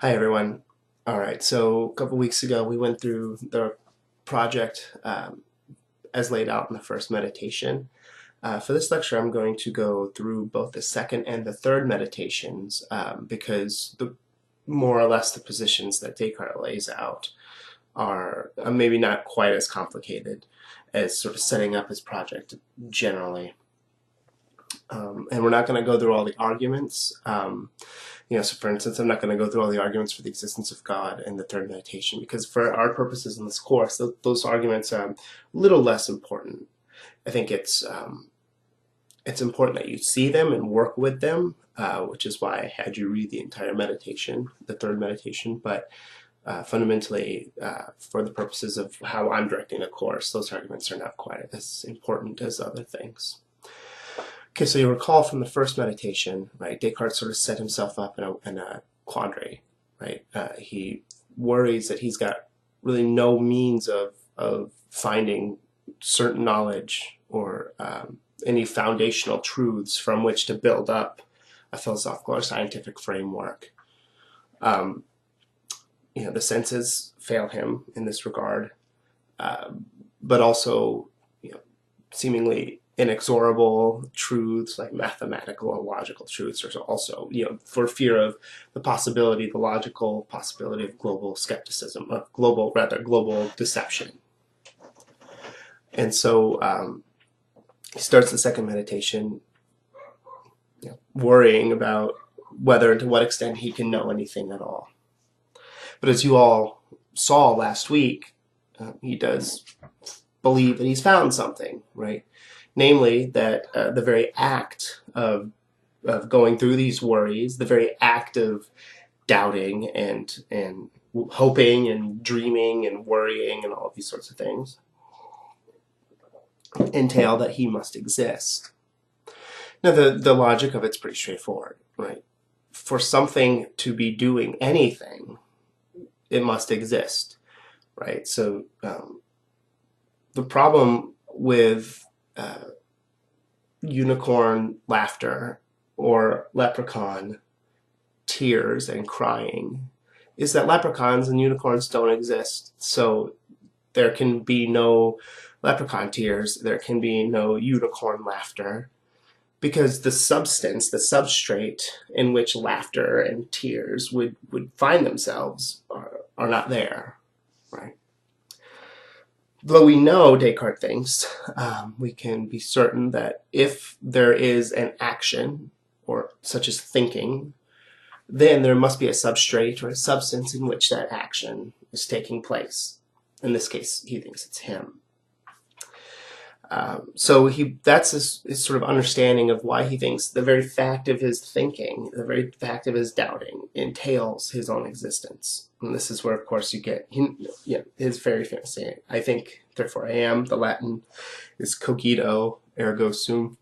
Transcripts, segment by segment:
Hi everyone. All right, so a couple weeks ago we went through the project as laid out in the first meditation. For this lecture, I'm going to go through both the second and the third meditations because more or less the positions that Descartes lays out are maybe not quite as complicated as sort of setting up his project generally. And we're not going to go through all the arguments. So for instance, I'm not going to go through all the arguments for the existence of God in the third meditation because for our purposes in this course, those arguments are a little less important. I think it's important that you see them and work with them, which is why I had you read the entire meditation, the third meditation. But fundamentally, for the purposes of how I'm directing the course, those arguments are not quite as important as other things. Okay, so you recall from the first meditation, right? Descartes sort of set himself up in a quandary, right? He worries that he's got really no means of finding certain knowledge or any foundational truths from which to build up a philosophical or scientific framework. The senses fail him in this regard, but also, seemingly inexorable truths like mathematical and logical truths are also, for fear of the logical possibility of global skepticism, of global deception. And so he starts the second meditation, worrying about whether and to what extent he can know anything at all. But as you all saw last week, he does believe that he's found something, right? Namely, that the very act of going through these worries, the very act of doubting and hoping and dreaming and worrying and all of these sorts of things entail that he must exist. Now, the logic of it's pretty straightforward, right? For something to be doing anything, it must exist, right? So the problem with unicorn laughter or leprechaun tears and crying is that leprechauns and unicorns don't exist. So there can be no leprechaun tears, there can be no unicorn laughter, because the substance, the substrate in which laughter and tears would find themselves are not there, right? Though we know, Descartes thinks, we can be certain that if there is an action, or such as thinking, then there must be a substrate or a substance in which that action is taking place. In this case, he thinks it's him. So that's his sort of understanding of why he thinks the very fact of his thinking, the very fact of his doubting, entails his own existence. And this is where, of course, you get his very famous saying, "I think, therefore I am." The Latin is cogito, ergo sum.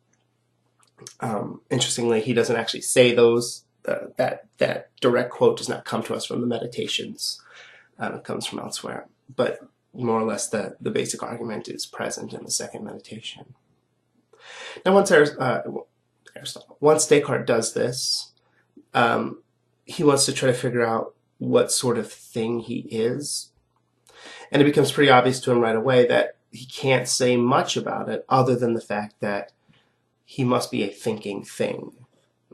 Interestingly, he doesn't actually say those. That direct quote does not come to us from the Meditations. It comes from elsewhere. But more or less the basic argument is present in the second meditation. Now, once Descartes does this, he wants to try to figure out what sort of thing he is. And it becomes pretty obvious to him right away that he can't say much about it other than the fact that he must be a thinking thing.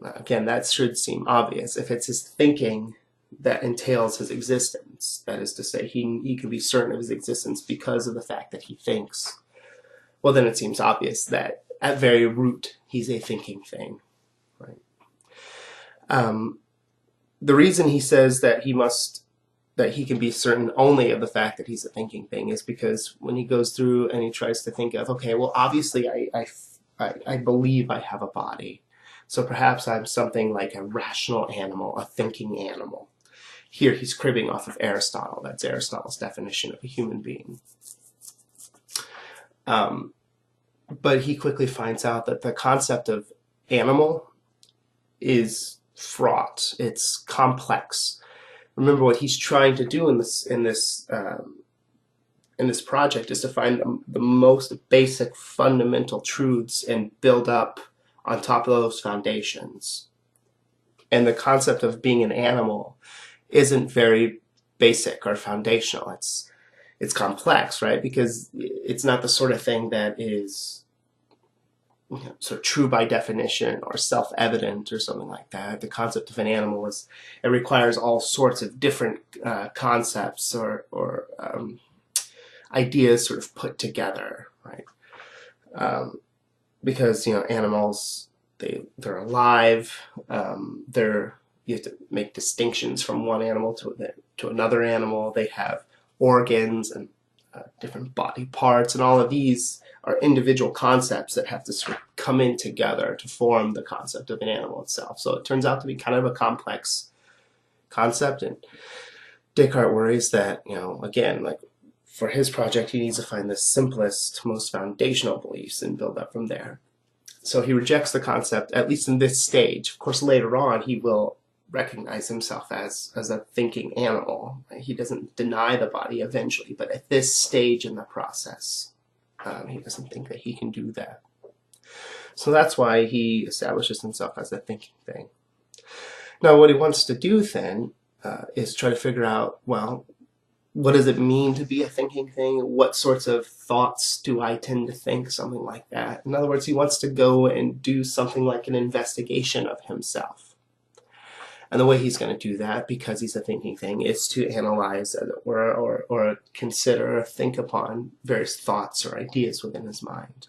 Again, that should seem obvious. If it's his thinking that entails his existence, that is to say, he can be certain of his existence because of the fact that he thinks, well, then it seems obvious that at very root he's a thinking thing, right? The reason he says that he can be certain only of the fact that he's a thinking thing is because when he goes through and he tries to think of, okay, well, obviously I believe I have a body, so perhaps I'm something like a rational animal, a thinking animal. Here he's cribbing off of Aristotle. That's Aristotle's definition of a human being. But he quickly finds out that the concept of animal is fraught. It's complex. Remember, what he's trying to do in this project is to find the most basic fundamental truths and build up on top of those foundations. And the concept of being an animal isn't very basic or foundational. It's complex, right? Because it's not the sort of thing that is sort of true by definition or self-evident or something like that. The concept of an animal it requires all sorts of different concepts or ideas sort of put together, right? Because animals, they're alive. You have to make distinctions from one animal to another animal. They have organs and different body parts, and all of these are individual concepts that have to sort of come in together to form the concept of an animal itself. So it turns out to be kind of a complex concept, and Descartes worries that, again, like for his project, he needs to find the simplest, most foundational beliefs and build up from there. So he rejects the concept, at least in this stage. Of course, later on, he will recognize himself as a thinking animal. He doesn't deny the body eventually, but at this stage in the process, he doesn't think that he can do that. So that's why he establishes himself as a thinking thing. Now, what he wants to do then is try to figure out, well, what does it mean to be a thinking thing? What sorts of thoughts do I tend to think? Something like that. In other words, he wants to go and do something like an investigation of himself. And the way he's going to do that, because he's a thinking thing, is to analyze, as it were, or consider or think upon various thoughts or ideas within his mind.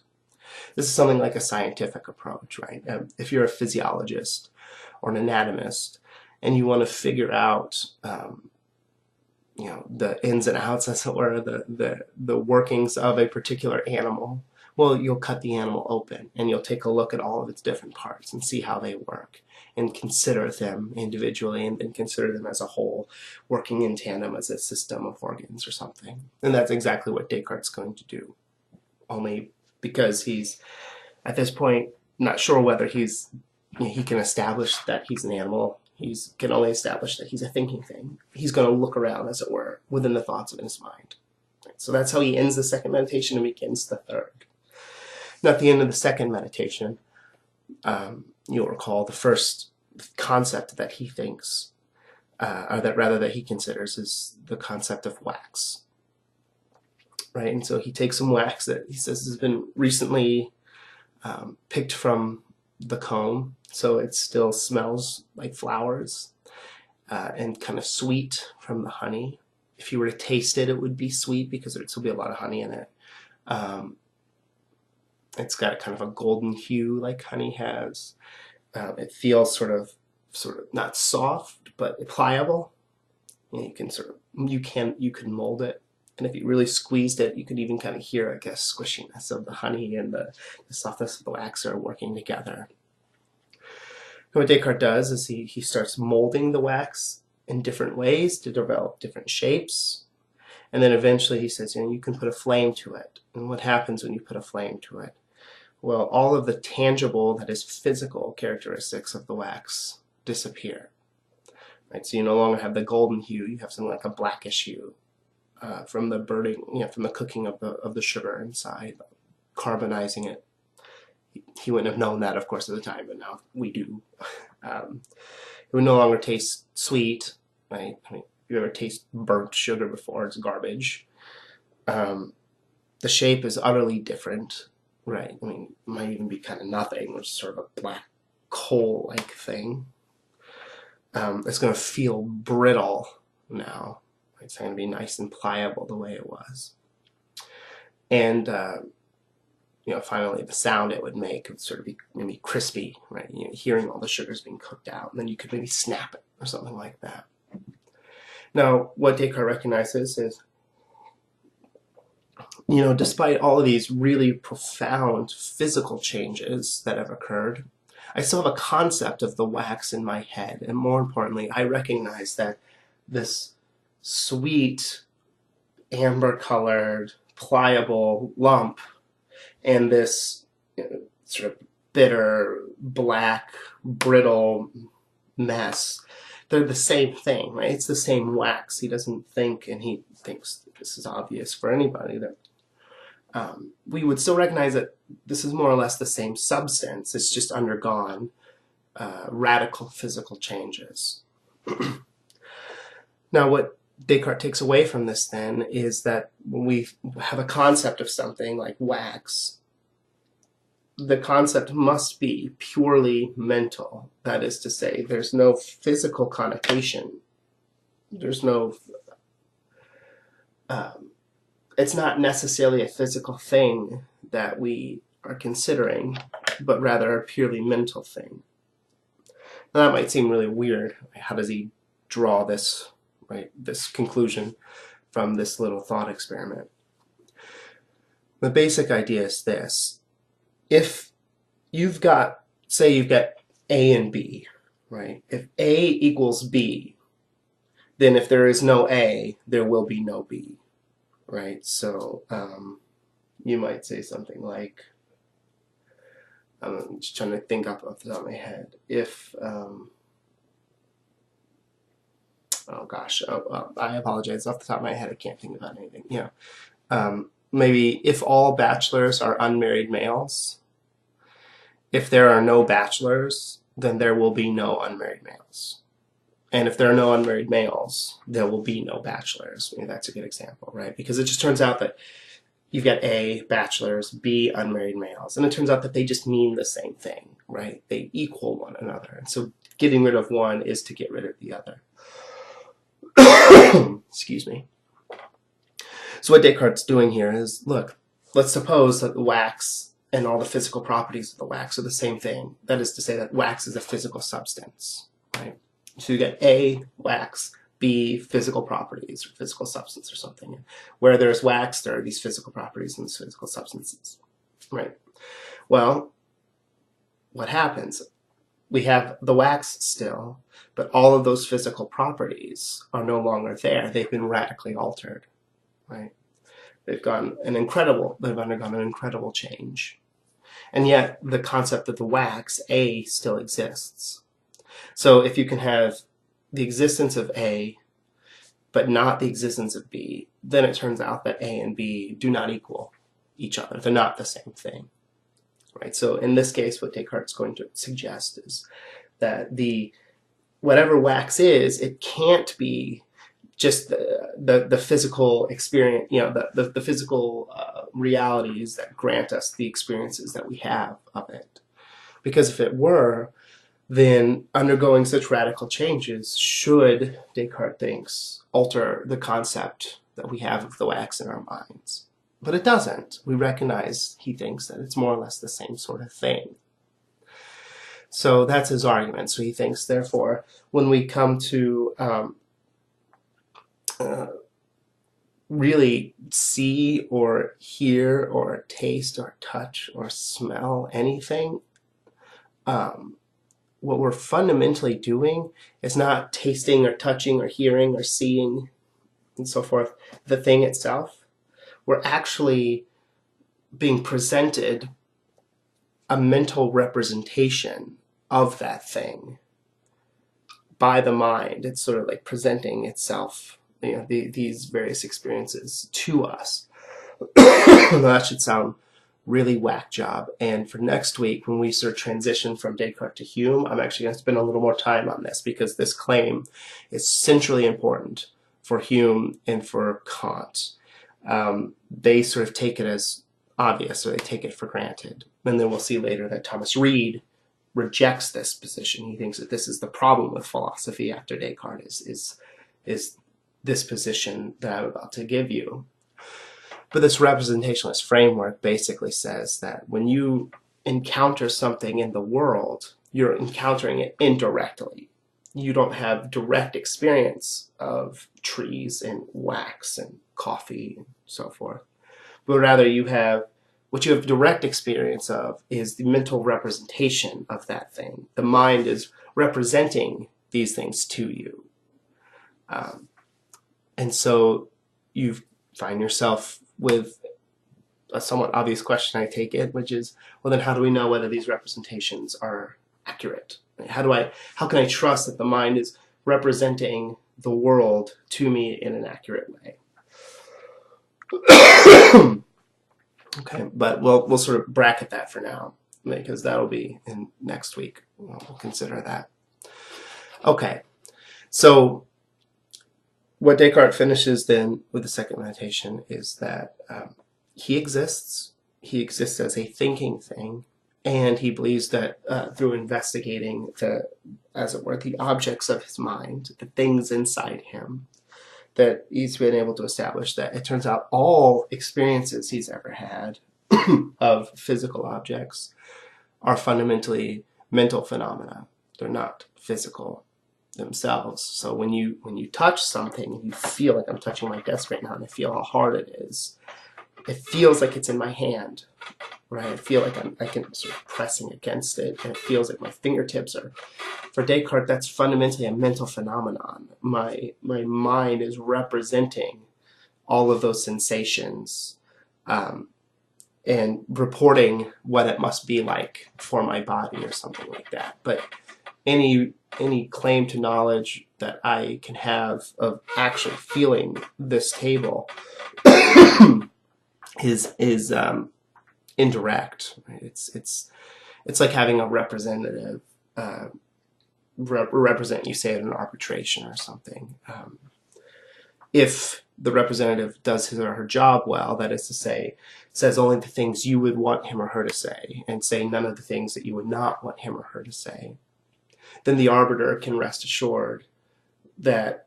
This is something like a scientific approach, right? If you're a physiologist or an anatomist and you want to figure out the ins and outs, as it were, the workings of a particular animal, well, you'll cut the animal open and you'll take a look at all of its different parts and see how they work and consider them individually and then consider them as a whole, working in tandem as a system of organs or something. And that's exactly what Descartes is going to do, only because he's, at this point, not sure whether he can establish that he's an animal. He can only establish that he's a thinking thing. He's going to look around, as it were, within the thoughts of his mind. So that's how he ends the second meditation and begins the third. Now, at the end of the second meditation, you'll recall the first concept that he thinks, or that he considers, is the concept of wax. Right? And so he takes some wax that he says has been recently picked from the comb, so it still smells like flowers and kind of sweet from the honey. If you were to taste it, it would be sweet because there'd still be a lot of honey in it. It's got a kind of a golden hue like honey has. It feels sort of not soft, but pliable. You can mold it. And if you really squeezed it, you could even kind of hear, I guess, squishiness of the honey and the softness of the wax are working together. And what Descartes does is he starts molding the wax in different ways to develop different shapes. And then eventually he says, you can put a flame to it. And what happens when you put a flame to it? Well, all of the tangible, that is physical characteristics of the wax disappear. Right? So you no longer have the golden hue, you have something like a blackish hue. From the burning, from the cooking of the sugar inside, carbonizing it. He wouldn't have known that, of course, at the time, but now we do. It would no longer taste sweet, right? I mean, if you ever taste burnt sugar before, it's garbage. The shape is utterly different, right? I mean, it might even be kind of nothing, which is sort of a black coal-like thing. It's going to feel brittle now. It's going to be nice and pliable the way it was. And, finally the sound it would make would sort of be maybe crispy, right? Hearing all the sugars being cooked out, and then you could maybe snap it or something like that. Now, what Descartes recognizes is, despite all of these really profound physical changes that have occurred, I still have a concept of the wax in my head. And more importantly, I recognize that this sweet, amber-colored, pliable lump and this sort of bitter, black, brittle mess, they're the same thing, right? It's the same wax. He doesn't think, and he thinks this is obvious for anybody, that we would still recognize that this is more or less the same substance. It's just undergone radical physical changes. Now, what Descartes takes away from this then is that when we have a concept of something like wax, the concept must be purely mental. That is to say, there's no physical connotation. There's no, it's not necessarily a physical thing that we are considering, but rather a purely mental thing. Now, that might seem really weird. How does he draw this, right, this conclusion from this little thought experiment? The basic idea is this. If you've got, say you've got A and B, right? If A equals B, then if there is no A, there will be no B, right? So you might say something like, I'm just trying to think off the top of my head. If, oh gosh, I apologize. Off the top of my head, I can't think about anything. You know, maybe if all bachelors are unmarried males, if there are no bachelors, then there will be no unmarried males. And if there are no unmarried males, there will be no bachelors. Maybe that's a good example, right? Because it just turns out that you've got A, bachelors, B, unmarried males. And it turns out that they just mean the same thing, right? They equal one another. And so getting rid of one is to get rid of the other. Excuse me. So what Descartes is doing here is, look, let's suppose that the wax and all the physical properties of the wax are the same thing. That is to say that wax is a physical substance, right? So you get A, wax, B, physical properties or physical substance or something. Where there's wax, there are these physical properties and these physical substances, right? Well, what happens? We have the wax still, but all of those physical properties are no longer there. They've been radically altered, right? They've undergone an incredible change. And yet the concept of the wax, A, still exists. So if you can have the existence of A, but not the existence of B, then it turns out that A and B do not equal each other. They're not the same thing, right? So in this case, what Descartes is going to suggest is that whatever wax is, it can't be just the physical experience, you know, the physical realities that grant us the experiences that we have of it. Because if it were, then undergoing such radical changes should, Descartes thinks, alter the concept that we have of the wax in our minds. But it doesn't. We recognize, he thinks, that it's more or less the same sort of thing. So that's his argument. So he thinks, therefore, when we come to really see or hear or taste or touch or smell anything, what we're fundamentally doing is not tasting or touching or hearing or seeing and so forth the thing itself. We're actually being presented a mental representation of that thing by the mind. It's sort of like presenting itself, you know, these various experiences to us. That should sound really whack job. And for next week, when we sort of transition from Descartes to Hume, I'm actually going to spend a little more time on this because this claim is centrally important for Hume and for Kant. They sort of take it as obvious, or they take it for granted. And then we'll see later that Thomas Reid rejects this position. He thinks that this is the problem with philosophy after Descartes is this position that I'm about to give you. But this representationalist framework basically says that when you encounter something in the world, you're encountering it indirectly. You don't have direct experience of trees and wax and coffee and so forth. But rather what you have direct experience of is the mental representation of that thing. The mind is representing these things to you. And so you find yourself with a somewhat obvious question, I take it, which is, well, then how do we know whether these representations are accurate? How can I trust that the mind is representing the world to me in an accurate way? Okay, but we'll sort of bracket that for now, because that'll be in next week. We'll consider that. Okay, so What Descartes finishes then with the second meditation is that he exists. He exists as a thinking thing, and he believes that through investigating as it were, the objects of his mind, the things inside him, that he's been able to establish that it turns out all experiences he's ever had of physical objects are fundamentally mental phenomena. They're not physical themselves. So when you touch something and you feel like I'm touching my desk right now and I feel how hard it is, it feels like it's in my hand, right? I feel like I can sort of pressing against it, and it feels like my fingertips are. For Descartes, that's fundamentally a mental phenomenon. My mind is representing all of those sensations and reporting what it must be like for my body or something like that. But any claim to knowledge that I can have of actually feeling this table is indirect. Right? It's like having a representative represent you, say, at an arbitration or something. If the representative does his or her job well, that is to say, says only the things you would want him or her to say, and say none of the things that you would not want him or her to say, then the arbiter can rest assured that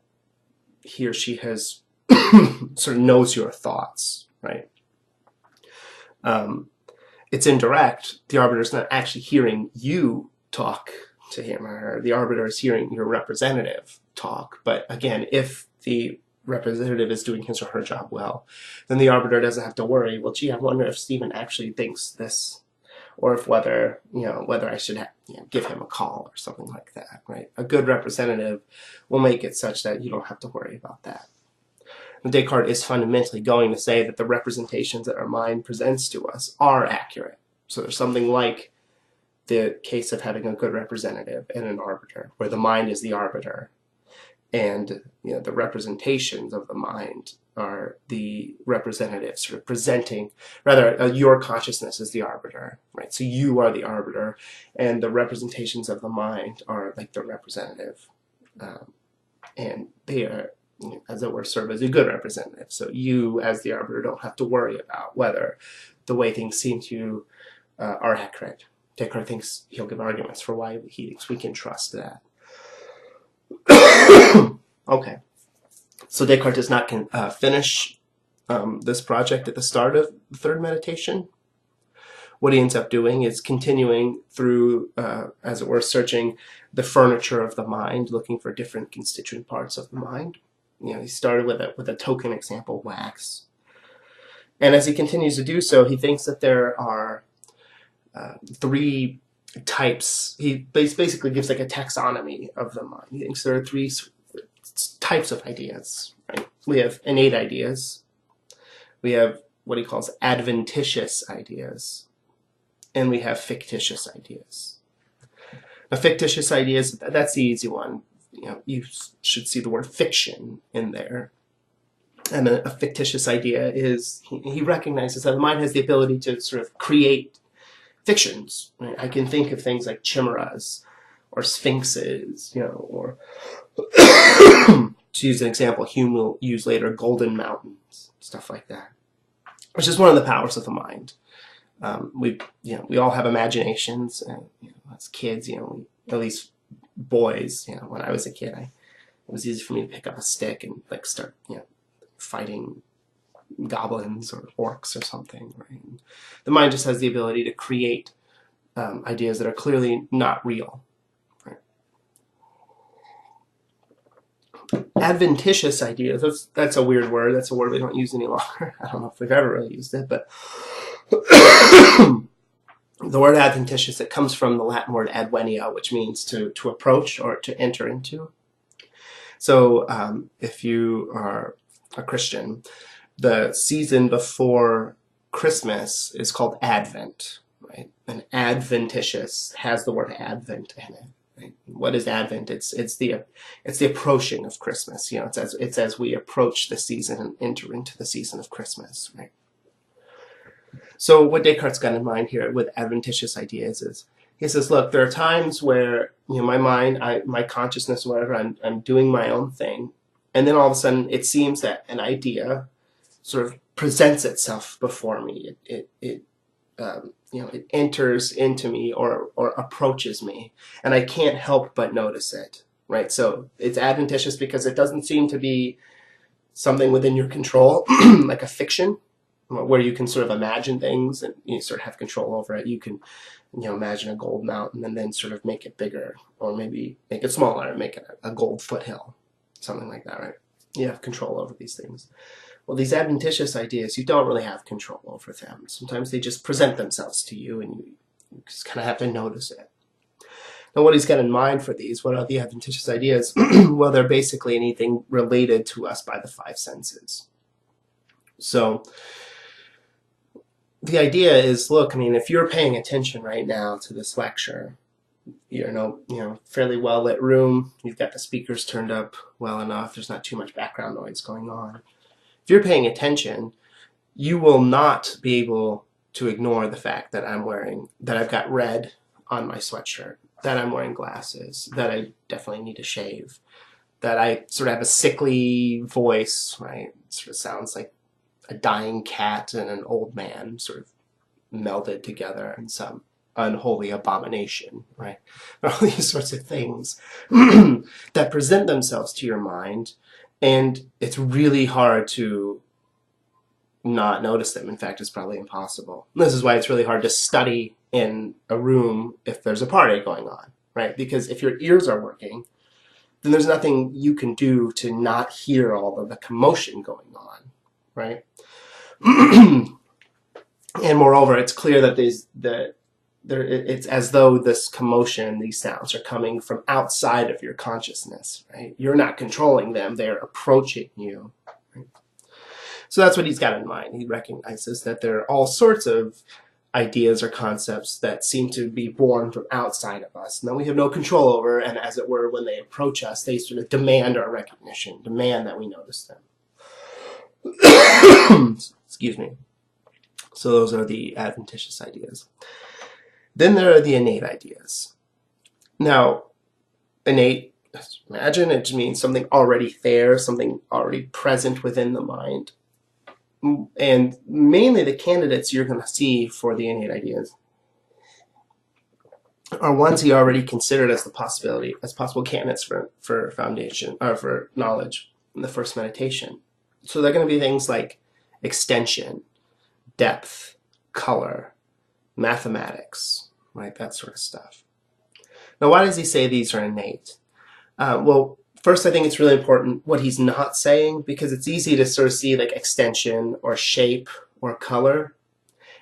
he or she has sort of knows your thoughts, right? It's indirect. The arbiter is not actually hearing you talk to him or her. The arbiter is hearing your representative talk. But again, if the representative is doing his or her job well, then the arbiter doesn't have to worry, well, gee, I wonder if Stephen actually thinks this, or if whether I should give him a call or something like that, right? A good representative will make it such that you don't have to worry about that. And Descartes is fundamentally going to say that the representations that our mind presents to us are accurate. So there's something like the case of having a good representative and an arbiter, where the mind is the arbiter, and the representations of the mind are the representatives sort of presenting, rather your consciousness is the arbiter, right? So you are the arbiter, and the representations of the mind are like the representative, and they are, as it were, serve as a good representative. So you, as the arbiter, don't have to worry about whether the way things seem to you are accurate. Descartes thinks he'll give arguments for why he thinks we can trust that. Okay, so Descartes does not finish this project at the start of the third meditation. What he ends up doing is continuing through, as it were, searching the furniture of the mind, looking for different constituent parts of the mind. He started with a token example, wax. And as he continues to do so, he thinks that there are three types. He basically gives like a taxonomy of the mind. He thinks there are three types of ideas. Right? We have innate ideas. We have what he calls adventitious ideas. And we have fictitious ideas. Now, fictitious ideas, that's the easy one. You should see the word fiction in there. And a fictitious idea is, he recognizes that the mind has the ability to sort of create fictions. Right? I can think of things like chimeras or sphinxes, or to use an example Hume will use later, golden mountains, stuff like that, which is one of the powers of the mind. We all have imaginations, and as kids, at least boys, when I was a kid, it was easy for me to pick up a stick and like start, fighting goblins or orcs or something. Right? The mind just has the ability to create ideas that are clearly not real. Right? Adventitious ideas, that's a weird word. That's a word we don't use any longer. I don't know if we've ever really used it, but the word adventitious, it comes from the Latin word advenio, which means to approach or to enter into. So if you are a Christian, the season before Christmas is called Advent, right? And adventitious has the word Advent in it. Right? What is Advent? It's the approaching of Christmas. It's as we approach the season and enter into the season of Christmas, right? So what Descartes got in mind here with adventitious ideas is, he says, look, there are times where my mind, my consciousness, whatever, I'm doing my own thing, And then all of a sudden it seems that an idea sort of presents itself before me. It enters into me or approaches me, and I can't help but notice it, right? So it's adventitious because it doesn't seem to be something within your control, like a fiction, where you can sort of imagine things and you sort of have control over it. You can, imagine a gold mountain and then sort of make it bigger, or maybe make it smaller and make it a gold foothill, something like that, right? You have control over these things. Well, these adventitious ideas, you don't really have control over them. Sometimes they just present themselves to you, and you just kind of have to notice it. Now, what he's got in mind for these, what are the adventitious ideas? Well, they're basically anything related to us by the five senses. So the idea is, look, I mean, if you're paying attention right now to this lecture, you're in a fairly well-lit room, you've got the speakers turned up well enough, there's not too much background noise going on. If you're paying attention, you will not be able to ignore the fact that I've got red on my sweatshirt, that I'm wearing glasses, that I definitely need to shave, that I sort of have a sickly voice, right? It sort of sounds like a dying cat and an old man sort of melded together in some unholy abomination, right? There are all these sorts of things that present themselves to your mind, and it's really hard to not notice them. In fact, it's probably impossible. This is why it's really hard to study in a room if there's a party going on, right? Because if your ears are working, then there's nothing you can do to not hear all of the commotion going on, right? And moreover, it's clear that it's as though this commotion, these sounds, are coming from outside of your consciousness, right? You're not controlling them, they're approaching you. Right? So that's what he's got in mind. He recognizes that there are all sorts of ideas or concepts that seem to be born from outside of us, and that we have no control over, and as it were, when they approach us, they sort of demand our recognition, demand that we notice them. Excuse me. So those are the adventitious ideas. Then there are the innate ideas. Now, innate, imagine it means something already there, something already present within the mind. And mainly the candidates you're going to see for the innate ideas are ones he already considered as possible candidates for foundation, or for knowledge in the first meditation. So they're going to be things like extension, depth, color, mathematics, right? That sort of stuff. Now, why does he say these are innate? Well, first, I think it's really important what he's not saying, because it's easy to sort of see like extension or shape or color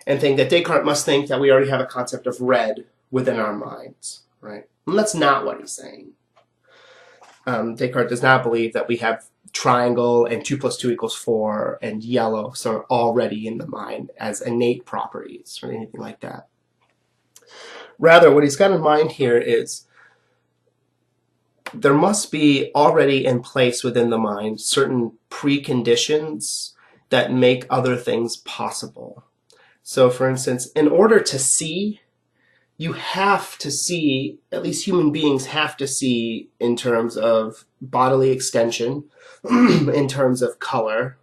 and think that Descartes must think that we already have a concept of red within our minds, right? And that's not what he's saying. Descartes does not believe that we have triangle and 2 + 2 = 4 and yellow so are already in the mind as innate properties or anything like that. Rather, what he's got in mind here is there must be already in place within the mind certain preconditions that make other things possible. So, for instance, in order to see, you have to see, at least human beings have to see in terms of bodily extension, in terms of color,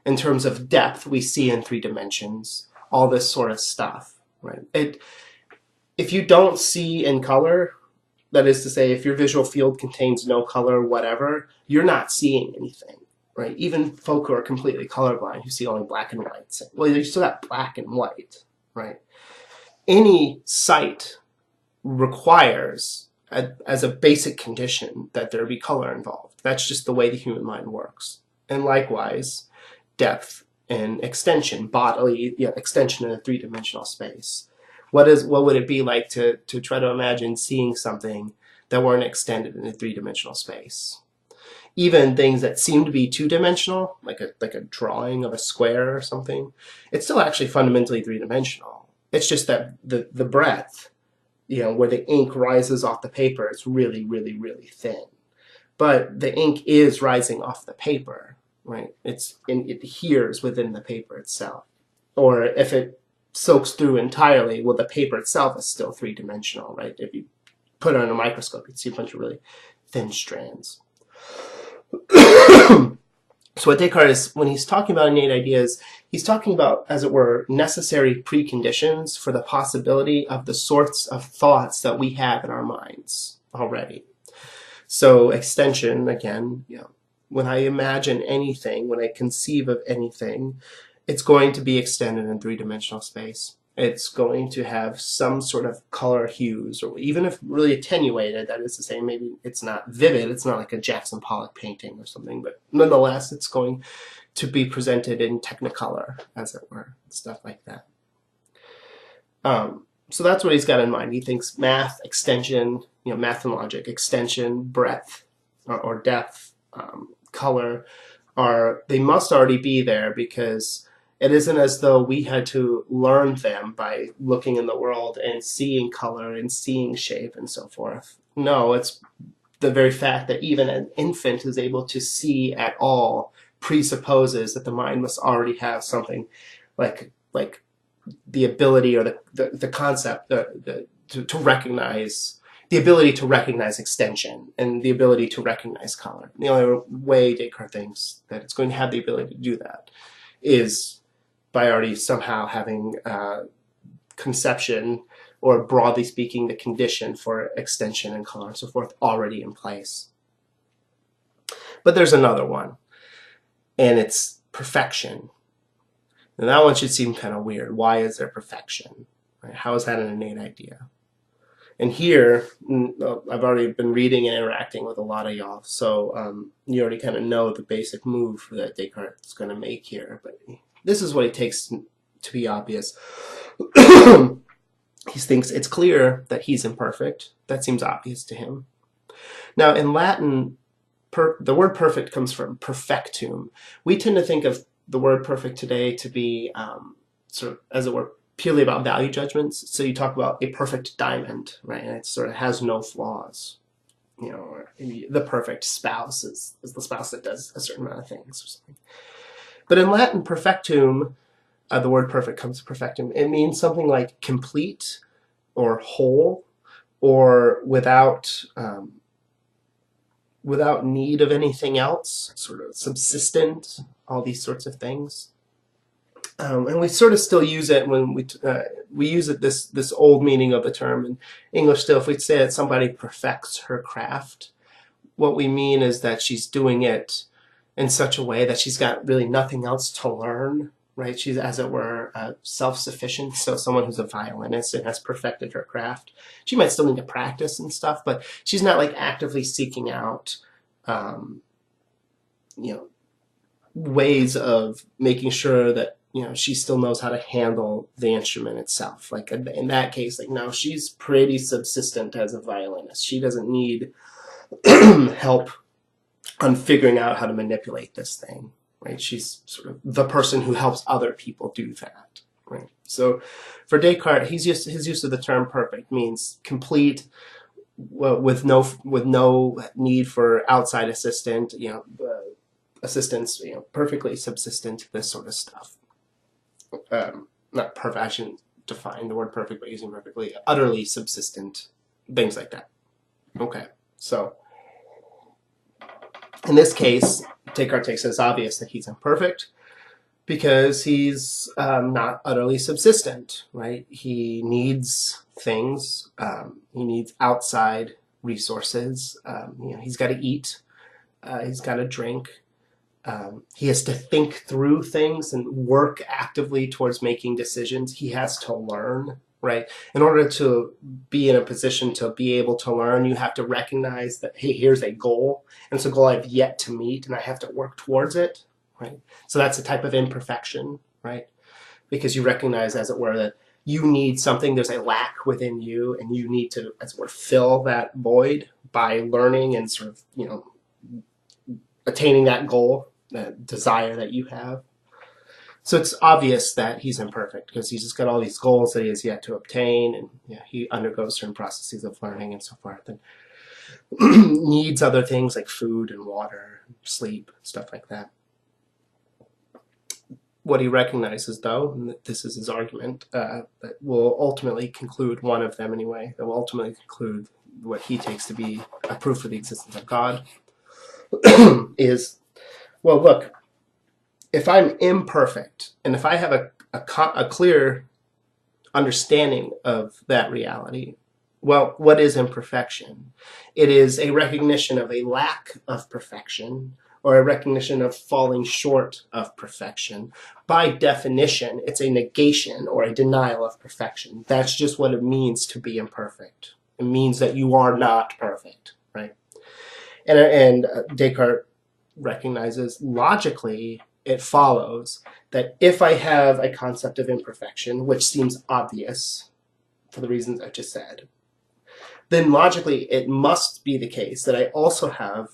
in terms of depth, we see in 3 dimensions, all this sort of stuff, right? If you don't see in color, that is to say, if your visual field contains no color, whatever, you're not seeing anything, right? Even folk who are completely colorblind, who see only black and white, say, well, you still got black and white, right? Any sight requires, as a basic condition, that there be color involved. That's just the way the human mind works. And likewise, depth and extension, bodily extension in a 3-dimensional space. What would it be like to try to imagine seeing something that weren't extended in a 3-dimensional space? Even things that seem to be 2-dimensional, like a drawing of a square or something, it's still actually fundamentally 3-dimensional. It's just that the breadth, where the ink rises off the paper, it's really, really, really thin. But the ink is rising off the paper, right? It adheres within the paper itself. Or if it soaks through entirely, well, the paper itself is still 3-dimensional, right? If you put it on a microscope, you'd see a bunch of really thin strands. So what Descartes is, when he's talking about innate ideas, he's talking about, as it were, necessary preconditions for the possibility of the sorts of thoughts that we have in our minds already. So extension, again, when I imagine anything, when I conceive of anything, it's going to be extended in three-dimensional space. It's going to have some sort of color hues, or even if really attenuated, that is to say, maybe it's not vivid, it's not like a Jackson Pollock painting or something, but nonetheless, it's going to be presented in technicolor, as it were, stuff like that. So that's what he's got in mind. He thinks math, extension, math and logic, extension, breadth, or depth, color, they must already be there, because it isn't as though we had to learn them by looking in the world and seeing color and seeing shape and so forth. No, it's the very fact that even an infant is able to see at all presupposes that the mind must already have something like the ability, or the concept to recognize, the ability to recognize extension and the ability to recognize color. The only way Descartes thinks that it's going to have the ability to do that is by already somehow having conception, or broadly speaking, the condition for extension and color and so forth already in place. But there's another one, and it's perfection. And that one should seem kind of weird. Why is there perfection? Right? How is that an innate idea? And here, I've already been reading and interacting with a lot of y'all, so you already kind of know the basic move that Descartes is going to make here. But this is what it takes to be obvious. He thinks it's clear that he's imperfect. That seems obvious to him. Now, in Latin, the word perfect comes from perfectum. We tend to think of the word perfect today to be sort of, as it were, purely about value judgments. So you talk about a perfect diamond, right? And it sort of has no flaws. Or the perfect spouse is the spouse that does a certain amount of things or something. But in Latin, perfectum, the word perfect comes from perfectum. It means something like complete, or whole, or without need of anything else, sort of subsistent, all these sorts of things. And we sort of still use it when we use it, this old meaning of the term in English still. If we say that somebody perfects her craft, what we mean is that she's doing it in such a way that she's got really nothing else to learn, right? She's, as it were, self-sufficient. So someone who's a violinist and has perfected her craft, she might still need to practice and stuff, but she's not like actively seeking out, ways of making sure that she still knows how to handle the instrument itself. Like in that case, no, she's pretty subsistent as a violinist. She doesn't need help on figuring out how to manipulate this thing, right? She's sort of the person who helps other people do that, right? So for Descartes, his use of the term perfect means complete, with no need for outside assistance, perfectly subsistent, this sort of stuff. Not perfect, I shouldn't define the word perfect by using perfectly, utterly subsistent, things like that. Okay, so in this case, Descartes takes it as obvious that he's imperfect because he's not utterly subsistent, right? He needs things, he needs outside resources, he's got to eat, he's got to drink, he has to think through things and work actively towards making decisions. He has to learn, right? In order to be in a position to be able to learn, you have to recognize that, hey, here's a goal, and it's a goal I've yet to meet, and I have to work towards it, right? So that's a type of imperfection, right? Because you recognize, as it were, that you need something, there's a lack within you, and you need to, as it were, fill that void by learning and sort of, attaining that goal, that desire that you have. So it's obvious that he's imperfect because he's just got all these goals that he has yet to obtain, and he undergoes certain processes of learning and so forth, and needs other things like food and water, sleep, stuff like that. What he recognizes, though, and this is his argument, that will ultimately conclude, one of them anyway, that will ultimately conclude what he takes to be a proof of the existence of God, is Well, look, if I'm imperfect and if I have a clear understanding of that reality, well, what is imperfection? It is a recognition of a lack of perfection or a recognition of falling short of perfection. By definition, it's a negation or a denial of perfection. That's just what it means to be imperfect. It means that you are not perfect, right? And Descartes recognizes logically it follows that if I have a concept of imperfection, which seems obvious for the reasons I just said, then logically it must be the case that I also have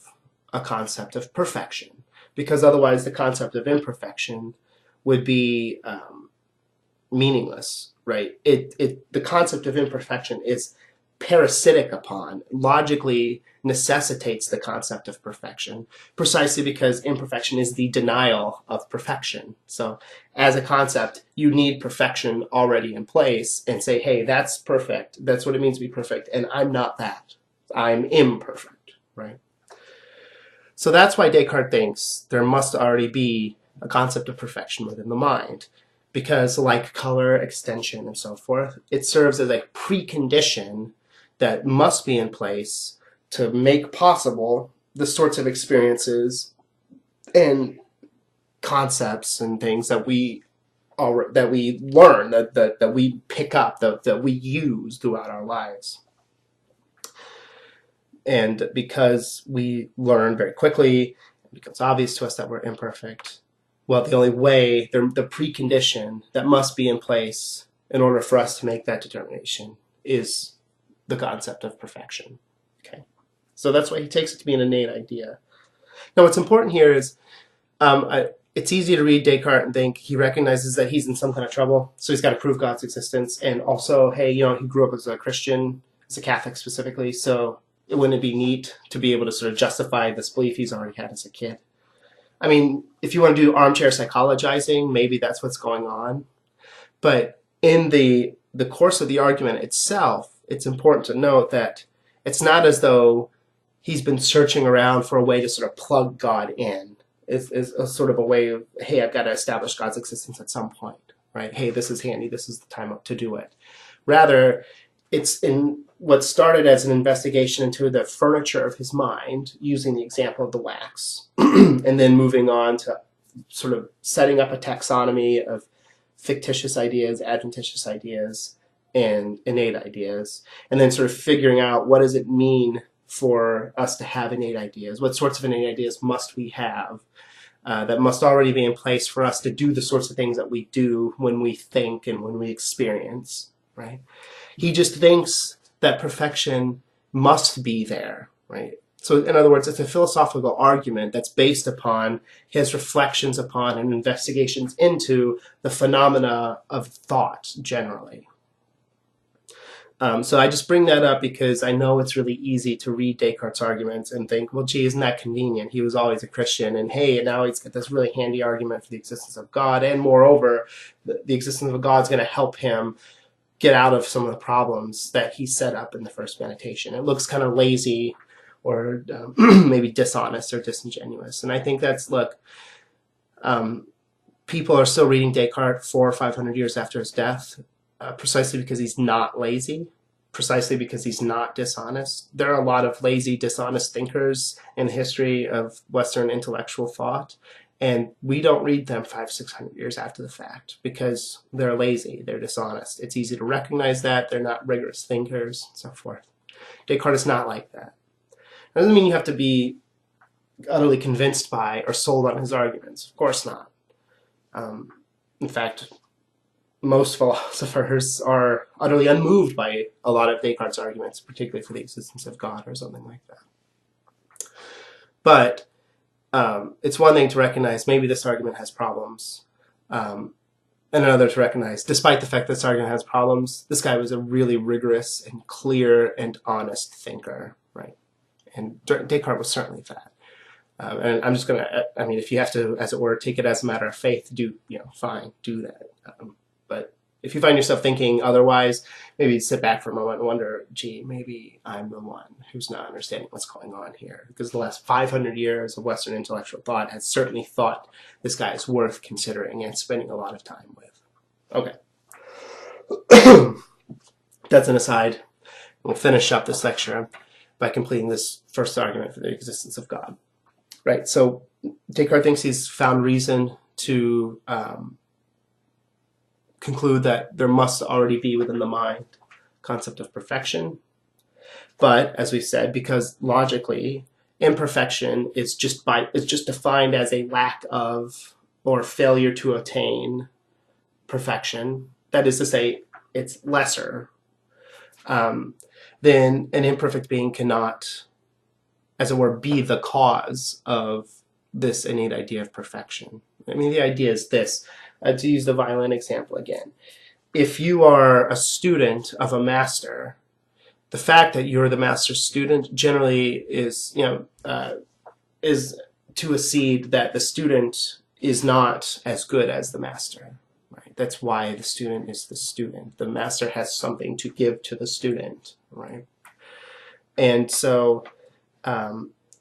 a concept of perfection, because otherwise the concept of imperfection would be meaningless, right? The concept of imperfection is parasitic upon, logically necessitates the concept of perfection, precisely because imperfection is the denial of perfection. So as a concept, you need perfection already in place and say, hey, that's perfect. That's what it means to be perfect. And I'm not that. I'm imperfect, right? So that's why Descartes thinks there must already be a concept of perfection within the mind, because like color, extension, and so forth, it serves as a precondition that must be in place to make possible the sorts of experiences and concepts and things that we learn, that we pick up, that we use throughout our lives. And because we learn very quickly, it becomes obvious to us that we're imperfect. Well, the only way, the precondition that must be in place in order for us to make that determination is the concept of perfection. Okay, so that's why he takes it to be an innate idea. Now, what's important here is it's easy to read Descartes and think he recognizes that he's in some kind of trouble, so he's got to prove God's existence, and also, hey, he grew up as a Christian, as a Catholic specifically, so wouldn't it be neat to be able to sort of justify this belief he's already had as a kid? I mean, if you want to do armchair psychologizing, maybe that's what's going on. But in the course of the argument itself, it's important to note that it's not as though he's been searching around for a way to sort of plug God in. It's a sort of a way of, hey, I've got to establish God's existence at some point, right? Hey, this is handy. This is the time to do it. Rather, it's in what started as an investigation into the furniture of his mind, using the example of the wax, and then moving on to sort of setting up a taxonomy of fictitious ideas, adventitious ideas, and innate ideas, and then sort of figuring out what does it mean for us to have innate ideas? What sorts of innate ideas must we have that must already be in place for us to do the sorts of things that we do when we think and when we experience, right? He just thinks that perfection must be there, right? So in other words, it's a philosophical argument that's based upon his reflections upon and investigations into the phenomena of thought generally. So I just bring that up because I know it's really easy to read Descartes' arguments and think, well, gee, isn't that convenient? He was always a Christian, and hey, now he's got this really handy argument for the existence of God, and moreover, the existence of God is going to help him get out of some of the problems that he set up in the first meditation. It looks kind of lazy or maybe dishonest or disingenuous. And I think that's, look, people are still reading Descartes 400 or 500 years after his death, precisely because he's not lazy, precisely because he's not dishonest. There are a lot of lazy, dishonest thinkers in the history of Western intellectual thought, and we don't read them 500-600 years after the fact because they're lazy, they're dishonest. It's easy to recognize that, they're not rigorous thinkers, and so forth. Descartes is not like that. That doesn't mean you have to be utterly convinced by or sold on his arguments. Of course not. In fact, most philosophers are utterly unmoved by a lot of Descartes' arguments, particularly for the existence of God or something like that. But it's one thing to recognize maybe this argument has problems, and another to recognize, despite the fact that this argument has problems, this guy was a really rigorous and clear and honest thinker, right? And Descartes was certainly that. And I'm just going to, I mean, if you have to, as it were, take it as a matter of faith, fine, do that. But if you find yourself thinking otherwise, maybe sit back for a moment and wonder, gee, maybe I'm the one who's not understanding what's going on here. Because the last 500 years of Western intellectual thought has certainly thought this guy is worth considering and spending a lot of time with. Okay. That's an aside. We'll finish up this lecture by completing this first argument for the existence of God. Right, so Descartes thinks he's found reason to conclude that there must already be within the mind concept of perfection. But as we said, because logically imperfection is just defined as a lack of or failure to attain perfection, that is to say, it's lesser, then an imperfect being cannot, as it were, be the cause of this innate idea of perfection. I mean, the idea is this. To use the violin example again, if you are a student of a master, the fact that you're the master's student generally is, is to accede that the student is not as good as the master. Right? That's why the student is the student. The master has something to give to the student, right? And so,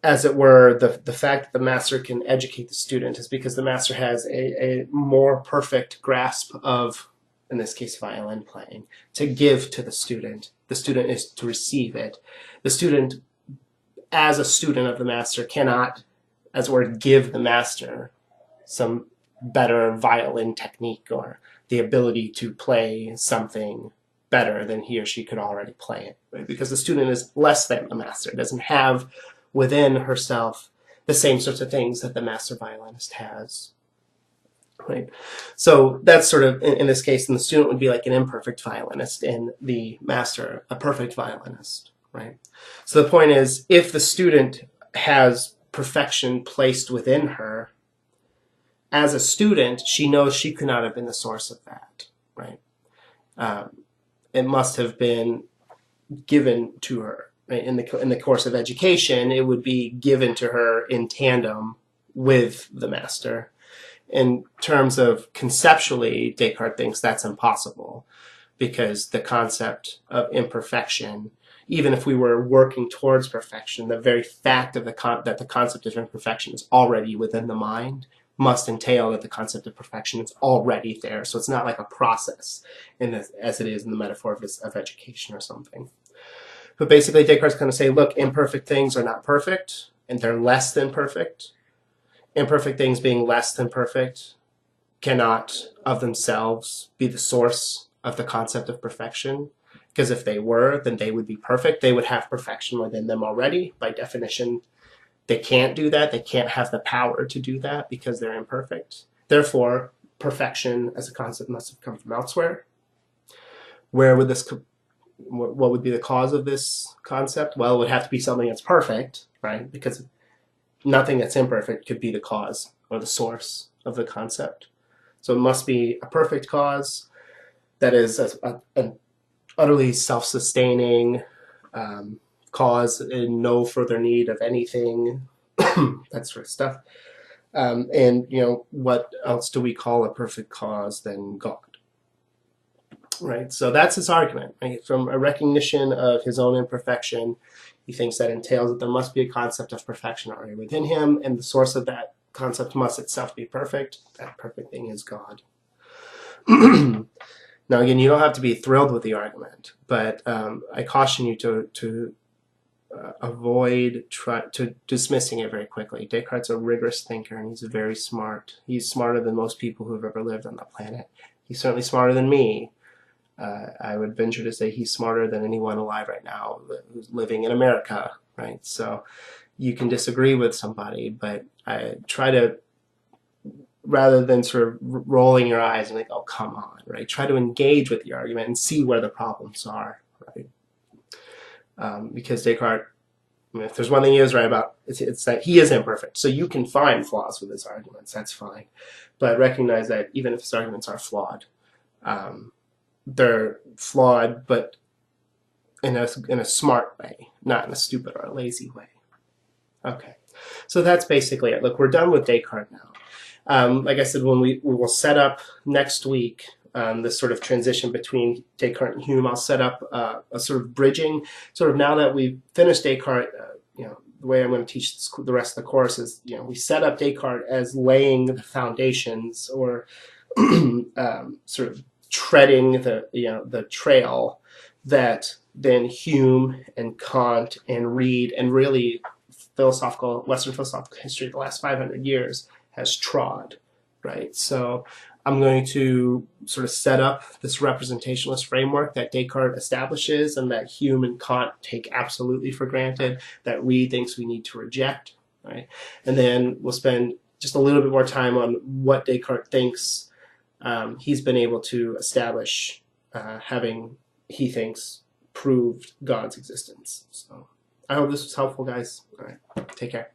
as it were, the fact that the master can educate the student is because the master has a more perfect grasp of, in this case, violin playing, to give to the student. The student is to receive it. The student, as a student of the master, cannot, as it were, give the master some better violin technique or the ability to play something better than he or she could already play it, right? Because the student is less than the master, doesn't have within herself the same sorts of things that the master violinist has, right? So that's sort of, in this case, and the student would be like an imperfect violinist and the master a perfect violinist, right? So the point is, if the student has perfection placed within her, as a student, she knows she could not have been the source of that, right? It must have been given to her. Right? In the course of education, it would be given to her in tandem with the master. In terms of conceptually, Descartes thinks that's impossible because the concept of imperfection, even if we were working towards perfection, the very fact of that the concept of imperfection is already within the mind must entail that the concept of perfection is already there. So it's not like a process as it is in the metaphor of education or something. But basically, Descartes is going to say, look, imperfect things are not perfect, and they're less than perfect. Imperfect things being less than perfect cannot, of themselves, be the source of the concept of perfection. Because if they were, then they would be perfect. They would have perfection within them already. By definition, they can't do that. They can't have the power to do that because they're imperfect. Therefore, perfection as a concept must have come from elsewhere. Where would this what would be the cause of this concept? Well, it would have to be something that's perfect, right? Because nothing that's imperfect could be the cause or the source of the concept. So it must be a perfect cause that is an utterly self-sustaining cause in no further need of anything, that sort of stuff. And, what else do we call a perfect cause than God? Right, so that's his argument. Right? From a recognition of his own imperfection, he thinks that entails that there must be a concept of perfection already within him, and the source of that concept must itself be perfect. That perfect thing is God. Now, again, you don't have to be thrilled with the argument, but I caution you to avoid dismissing it very quickly. Descartes is a rigorous thinker, and he's very smart. He's smarter than most people who have ever lived on the planet. He's certainly smarter than me. I would venture to say he's smarter than anyone alive right now who's living in America, right? So you can disagree with somebody, but I try to, rather than sort of rolling your eyes and like, oh, come on, right? Try to engage with the argument and see where the problems are, right? Because Descartes, if there's one thing he is right about, it's that he is imperfect. So you can find flaws with his arguments, that's fine. But recognize that even if his arguments are flawed, they're flawed, but in a smart way, not in a stupid or a lazy way. Okay, so that's basically it. Look, we're done with Descartes now. Like I said, when we will set up next week this sort of transition between Descartes and Hume. I'll set up a sort of bridging, sort of now that we've finished Descartes, the way I'm going to teach the rest of the course is, we set up Descartes as laying the foundations, or sort of treading the trail that then Hume and Kant and Reid and really Western philosophical history the last 500 years has trod, right? So I'm going to sort of set up this representationalist framework that Descartes establishes and that Hume and Kant take absolutely for granted, that Reid thinks we need to reject, right? And then we'll spend just a little bit more time on what Descartes thinks he's been able to establish, having, he thinks, proved God's existence. So I hope this was helpful, guys. All right, take care.